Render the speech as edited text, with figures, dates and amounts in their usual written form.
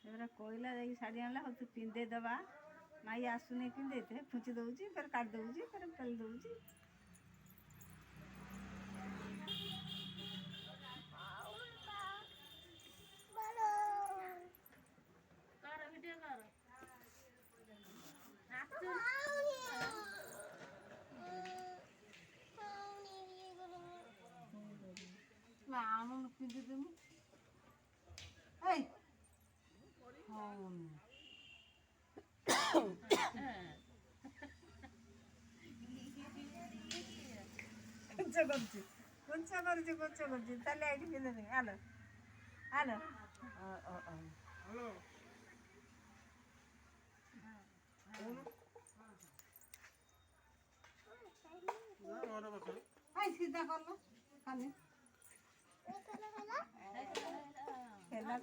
ଏଗୁରା କହିଲା ଯାଇକି ଶାଢ଼ୀ ଆଣିଲା ହଉ ତୁ ପିନ୍ଧେଇ ଦେବା ମାଇ ଆସୁନି ପିନ୍ଧେଇତେ ଫୁଞ୍ଚି ଦେଉଛି ଫେରେ କାଟି ଦେଉଛି ଫେରେ ପେଲି ଦେଉଛି। ଆଣୁନୁ ପିନ୍ଧିଦେମୁ ଏଇ ହଉନି କୁଞ୍ଚ କରୁଛି ତାହେଲେ ଏଇଠି ପିନ୍ଧେଦେବି ଆଲୋ ଆଲୋ ସିଧା କଲ ଖାଲି ହେଲା